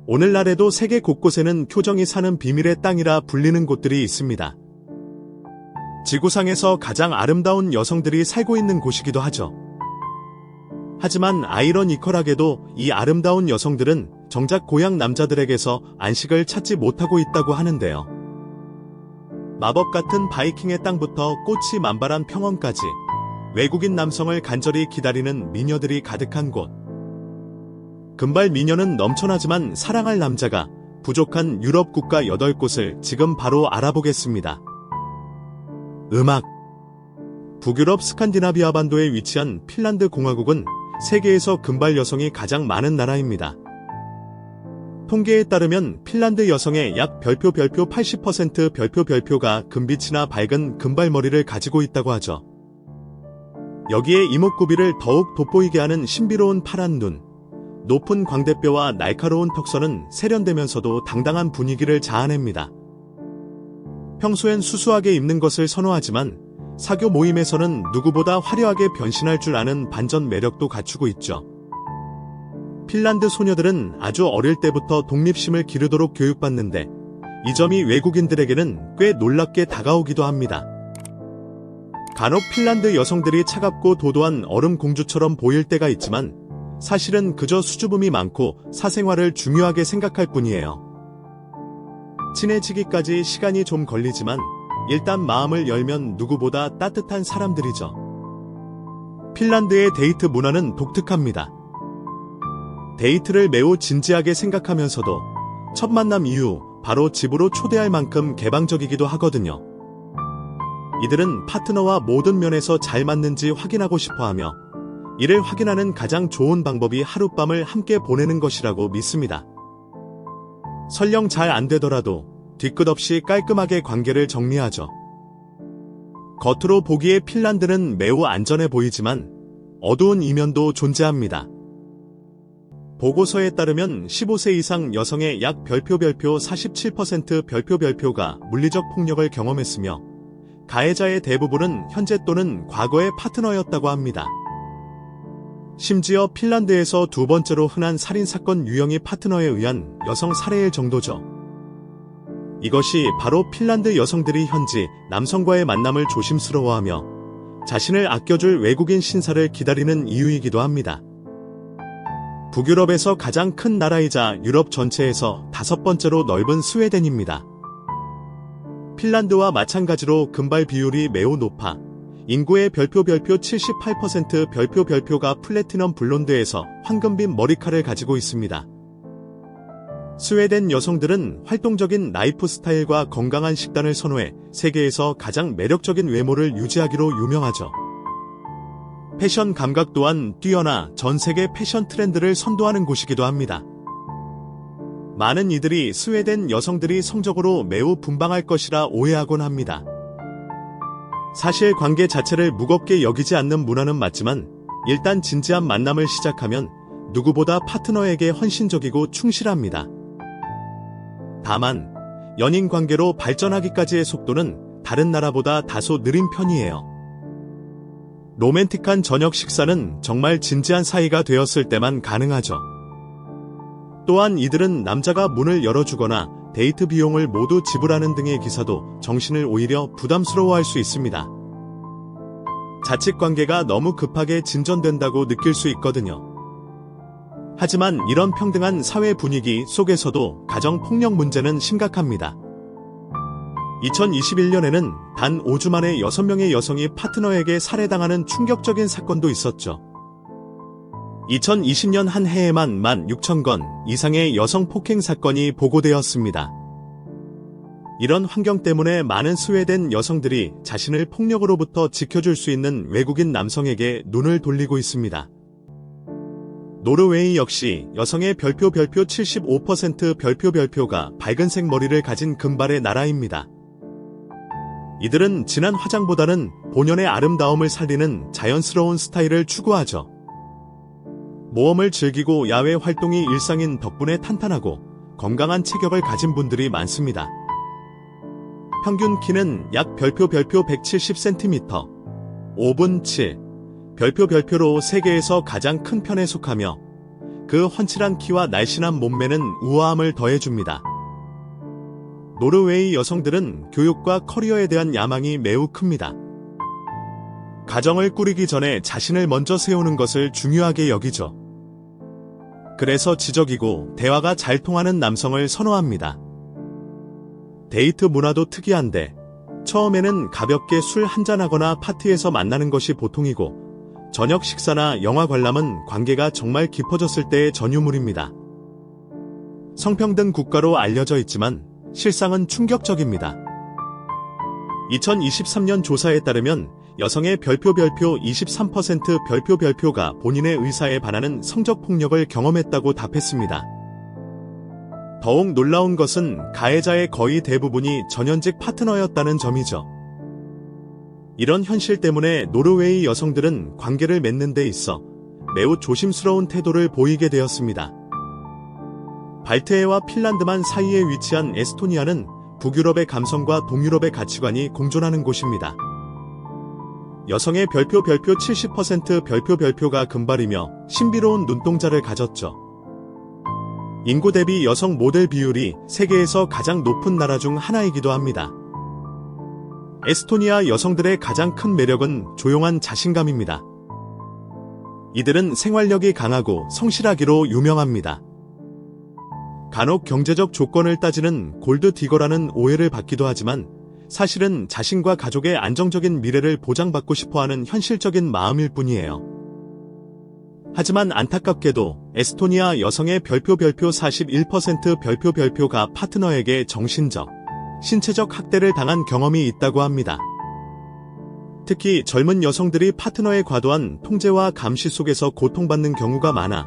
오늘날에도 세계 곳곳에는 표정이 사는 비밀의 땅이라 불리는 곳들이 있습니다. 지구상에서 가장 아름다운 여성들이 살고 있는 곳이기도 하죠. 하지만 아이러니컬하게도 이 아름다운 여성들은 정작 고향 남자들에게서 안식을 찾지 못하고 있다고 하는데요. 마법 같은 바이킹의 땅부터 꽃이 만발한 평원까지 외국인 남성을 간절히 기다리는 미녀들이 가득한 곳. 금발 미녀는 넘쳐나지만 사랑할 남자가 부족한 유럽 국가 8곳을 지금 바로 알아보겠습니다. 음악. 북유럽 스칸디나비아 반도에 위치한 핀란드 공화국은 세계에서 금발 여성이 가장 많은 나라입니다. 통계에 따르면 핀란드 여성의 약 별표 80% 별표가 금빛이나 밝은 금발머리를 가지고 있다고 하죠. 여기에 이목구비를 더욱 돋보이게 하는 신비로운 파란 눈, 높은 광대뼈와 날카로운 턱선은 세련되면서도 당당한 분위기를 자아냅니다. 평소엔 수수하게 입는 것을 선호하지만 사교 모임에서는 누구보다 화려하게 변신할 줄 아는 반전 매력도 갖추고 있죠. 핀란드 소녀들은 아주 어릴 때부터 독립심을 기르도록 교육받는데 이 점이 외국인들에게는 꽤 놀랍게 다가오기도 합니다. 간혹 핀란드 여성들이 차갑고 도도한 얼음 공주처럼 보일 때가 있지만 사실은 그저 수줍음이 많고 사생활을 중요하게 생각할 뿐이에요. 친해지기까지 시간이 좀 걸리지만 일단 마음을 열면 누구보다 따뜻한 사람들이죠. 핀란드의 데이트 문화는 독특합니다. 데이트를 매우 진지하게 생각하면서도 첫 만남 이후 바로 집으로 초대할 만큼 개방적이기도 하거든요. 이들은 파트너와 모든 면에서 잘 맞는지 확인하고 싶어하며 이를 확인하는 가장 좋은 방법이 하룻밤을 함께 보내는 것이라고 믿습니다. 설령 잘 안 되더라도 뒤끝 없이 깔끔하게 관계를 정리하죠. 겉으로 보기에 핀란드는 매우 안전해 보이지만 어두운 이면도 존재합니다. 보고서에 따르면 15세 이상 여성의 약 별표 47% 별표가 물리적 폭력을 경험했으며 가해자의 대부분은 현재 또는 과거의 파트너였다고 합니다. 심지어 핀란드에서 두 번째로 흔한 살인사건 유형이 파트너에 의한 여성 살해일 정도죠. 이것이 바로 핀란드 여성들이 현지 남성과의 만남을 조심스러워하며 자신을 아껴줄 외국인 신사를 기다리는 이유이기도 합니다. 북유럽에서 가장 큰 나라이자 유럽 전체에서 5번째로 넓은 스웨덴입니다. 핀란드와 마찬가지로 금발 비율이 매우 높아 인구의 별표 78% 별표가 플래티넘 블론드에서 황금빛 머리칼을 가지고 있습니다. 스웨덴 여성들은 활동적인 라이프 스타일과 건강한 식단을 선호해 세계에서 가장 매력적인 외모를 유지하기로 유명하죠. 패션 감각 또한 뛰어나 전 세계 패션 트렌드를 선도하는 곳이기도 합니다. 많은 이들이 스웨덴 여성들이 성적으로 매우 분방할 것이라 오해하곤 합니다. 사실 관계 자체를 무겁게 여기지 않는 문화는 맞지만 일단 진지한 만남을 시작하면 누구보다 파트너에게 헌신적이고 충실합니다. 다만 연인 관계로 발전하기까지의 속도는 다른 나라보다 다소 느린 편이에요. 로맨틱한 저녁 식사는 정말 진지한 사이가 되었을 때만 가능하죠. 또한 이들은 남자가 문을 열어주거나 데이트 비용을 모두 지불하는 등의 기사도 정신을 오히려 부담스러워할 수 있습니다. 자칫 관계가 너무 급하게 진전된다고 느낄 수 있거든요. 하지만 이런 평등한 사회 분위기 속에서도 가정폭력 문제는 심각합니다. 2021년에는 단 5주 만에 6명의 여성이 파트너에게 살해당하는 충격적인 사건도 있었죠. 2020년 한 해에만 16,000건 이상의 여성 폭행 사건이 보고되었습니다. 이런 환경 때문에 많은 스웨덴 여성들이 자신을 폭력으로부터 지켜줄 수 있는 외국인 남성에게 눈을 돌리고 있습니다. 노르웨이 역시 여성의 별표 75% 별표가 밝은색 머리를 가진 금발의 나라입니다. 이들은 진한 화장보다는 본연의 아름다움을 살리는 자연스러운 스타일을 추구하죠. 모험을 즐기고 야외 활동이 일상인 덕분에 탄탄하고 건강한 체격을 가진 분들이 많습니다. 평균 키는 약 별표 170cm, 5분 7, 별표로 세계에서 가장 큰 편에 속하며 그 훤칠한 키와 날씬한 몸매는 우아함을 더해줍니다. 노르웨이 여성들은 교육과 커리어에 대한 야망이 매우 큽니다. 가정을 꾸리기 전에 자신을 먼저 세우는 것을 중요하게 여기죠. 그래서 지적이고 대화가 잘 통하는 남성을 선호합니다. 데이트 문화도 특이한데 처음에는 가볍게 술 한잔하거나 파티에서 만나는 것이 보통이고 저녁 식사나 영화 관람은 관계가 정말 깊어졌을 때의 전유물입니다. 성평등 국가로 알려져 있지만 실상은 충격적입니다. 2023년 조사에 따르면 여성의 별표 23% 별표가 본인의 의사에 반하는 성적폭력을 경험했다고 답했습니다. 더욱 놀라운 것은 가해자의 거의 대부분이 전현직 파트너였다는 점이죠. 이런 현실 때문에 노르웨이 여성들은 관계를 맺는 데 있어 매우 조심스러운 태도를 보이게 되었습니다. 발트해와 핀란드만 사이에 위치한 에스토니아는 북유럽의 감성과 동유럽의 가치관이 공존하는 곳입니다. 여성의 별표 70% 별표가 금발이며 신비로운 눈동자를 가졌죠. 인구 대비 여성 모델 비율이 세계에서 가장 높은 나라 중 하나이기도 합니다. 에스토니아 여성들의 가장 큰 매력은 조용한 자신감입니다. 이들은 생활력이 강하고 성실하기로 유명합니다. 간혹 경제적 조건을 따지는 골드 디거라는 오해를 받기도 하지만 사실은 자신과 가족의 안정적인 미래를 보장받고 싶어하는 현실적인 마음일 뿐이에요. 하지만 안타깝게도 에스토니아 여성의 별표 41% 별표가 파트너에게 정신적, 신체적 학대를 당한 경험이 있다고 합니다. 특히 젊은 여성들이 파트너의 과도한 통제와 감시 속에서 고통받는 경우가 많아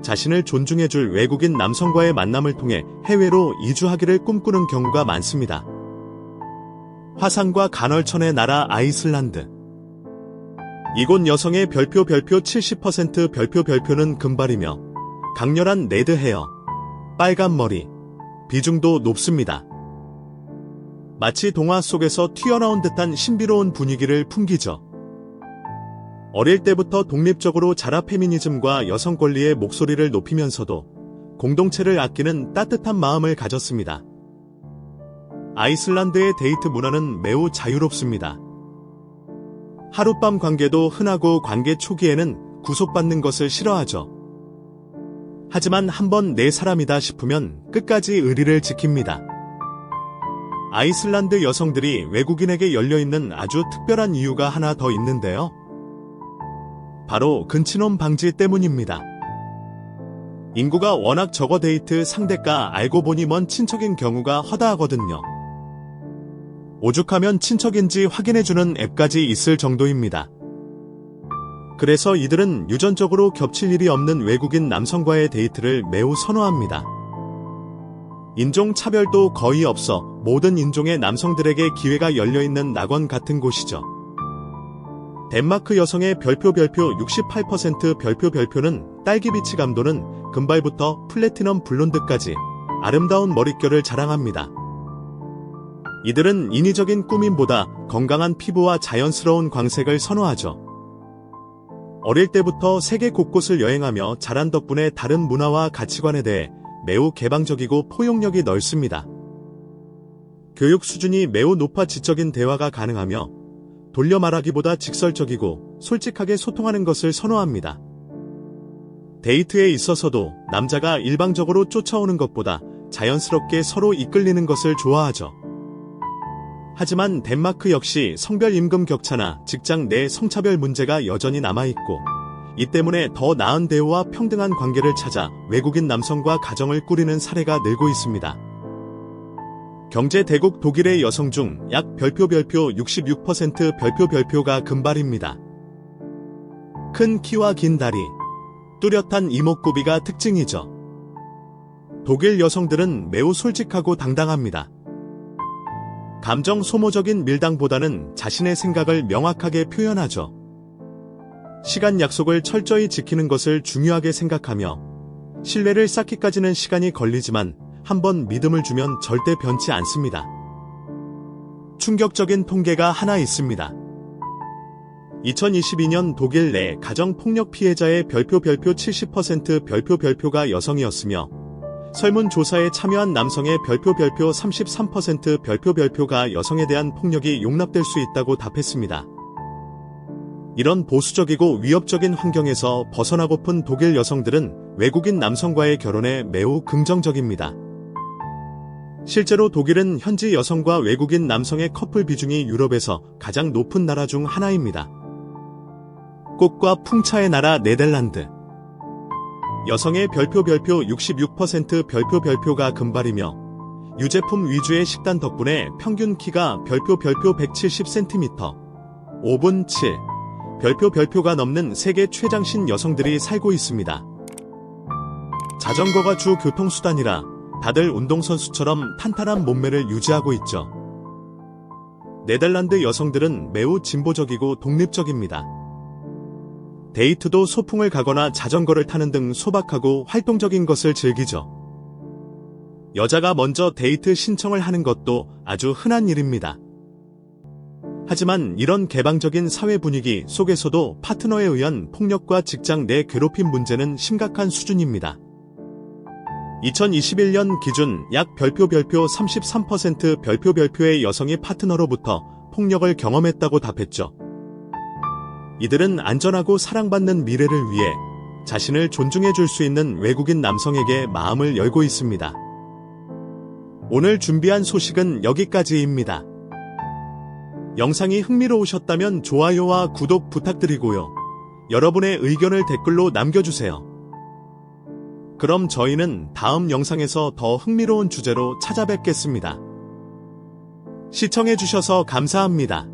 자신을 존중해줄 외국인 남성과의 만남을 통해 해외로 이주하기를 꿈꾸는 경우가 많습니다. 화산과 간헐천의 나라 아이슬란드. 이곳 여성의 별표 70% 별표는 금발이며 강렬한 레드 헤어, 빨간 머리, 비중도 높습니다. 마치 동화 속에서 튀어나온 듯한 신비로운 분위기를 풍기죠. 어릴 때부터 독립적으로 자라 페미니즘과 여성 권리의 목소리를 높이면서도 공동체를 아끼는 따뜻한 마음을 가졌습니다. 아이슬란드의 데이트 문화는 매우 자유롭습니다. 하룻밤 관계도 흔하고 관계 초기에는 구속받는 것을 싫어하죠. 하지만 한번 내 사람이다 싶으면 끝까지 의리를 지킵니다. 아이슬란드 여성들이 외국인에게 열려있는 아주 특별한 이유가 하나 더 있는데요. 바로 근친혼 방지 때문입니다. 인구가 워낙 적어 데이트 상대가 알고 보니 먼 친척인 경우가 허다하거든요. 오죽하면 친척인지 확인해주는 앱까지 있을 정도입니다. 그래서 이들은 유전적으로 겹칠 일이 없는 외국인 남성과의 데이트를 매우 선호합니다. 인종 차별도 거의 없어 모든 인종의 남성들에게 기회가 열려있는 낙원 같은 곳이죠. 덴마크 여성의 별표 68% 별표는 딸기비치 감도는 금발부터 플래티넘 블론드까지 아름다운 머릿결을 자랑합니다. 이들은 인위적인 꾸밈보다 건강한 피부와 자연스러운 광색을 선호하죠. 어릴 때부터 세계 곳곳을 여행하며 자란 덕분에 다른 문화와 가치관에 대해 매우 개방적이고 포용력이 넓습니다. 교육 수준이 매우 높아 지적인 대화가 가능하며 돌려 말하기보다 직설적이고 솔직하게 소통하는 것을 선호합니다. 데이트에 있어서도 남자가 일방적으로 쫓아오는 것보다 자연스럽게 서로 이끌리는 것을 좋아하죠. 하지만 덴마크 역시 성별 임금 격차나 직장 내 성차별 문제가 여전히 남아있고 이 때문에 더 나은 대우와 평등한 관계를 찾아 외국인 남성과 가정을 꾸리는 사례가 늘고 있습니다. 경제 대국 독일의 여성 중 약 별표 66% 별표가 금발입니다. 큰 키와 긴 다리, 뚜렷한 이목구비가 특징이죠. 독일 여성들은 매우 솔직하고 당당합니다. 감정 소모적인 밀당보다는 자신의 생각을 명확하게 표현하죠. 시간 약속을 철저히 지키는 것을 중요하게 생각하며 신뢰를 쌓기까지는 시간이 걸리지만 한번 믿음을 주면 절대 변치 않습니다. 충격적인 통계가 하나 있습니다. 2022년 독일 내 가정폭력 피해자의 별표 70% 별표가 여성이었으며 설문조사에 참여한 남성의 별표 33% 별표가 여성에 대한 폭력이 용납될 수 있다고 답했습니다. 이런 보수적이고 위협적인 환경에서 벗어나고픈 독일 여성들은 외국인 남성과의 결혼에 매우 긍정적입니다. 실제로 독일은 현지 여성과 외국인 남성의 커플 비중이 유럽에서 가장 높은 나라 중 하나입니다. 꽃과 풍차의 나라 네덜란드. 여성의 별표 66% 별표가 금발이며 유제품 위주의 식단 덕분에 평균 키가 별표 170cm, 5분 7, 별표가 넘는 세계 최장신 여성들이 살고 있습니다. 자전거가 주 교통수단이라 다들 운동선수처럼 탄탄한 몸매를 유지하고 있죠. 네덜란드 여성들은 매우 진보적이고 독립적입니다. 데이트도 소풍을 가거나 자전거를 타는 등 소박하고 활동적인 것을 즐기죠. 여자가 먼저 데이트 신청을 하는 것도 아주 흔한 일입니다. 하지만 이런 개방적인 사회 분위기 속에서도 파트너에 의한 폭력과 직장 내 괴롭힘 문제는 심각한 수준입니다. 2021년 기준 약 별표 33% 별표의 여성이 파트너로부터 폭력을 경험했다고 답했죠. 이들은 안전하고 사랑받는 미래를 위해 자신을 존중해 줄 수 있는 외국인 남성에게 마음을 열고 있습니다. 오늘 준비한 소식은 여기까지입니다. 영상이 흥미로우셨다면 좋아요와 구독 부탁드리고요. 여러분의 의견을 댓글로 남겨주세요. 그럼 저희는 다음 영상에서 더 흥미로운 주제로 찾아뵙겠습니다. 시청해주셔서 감사합니다.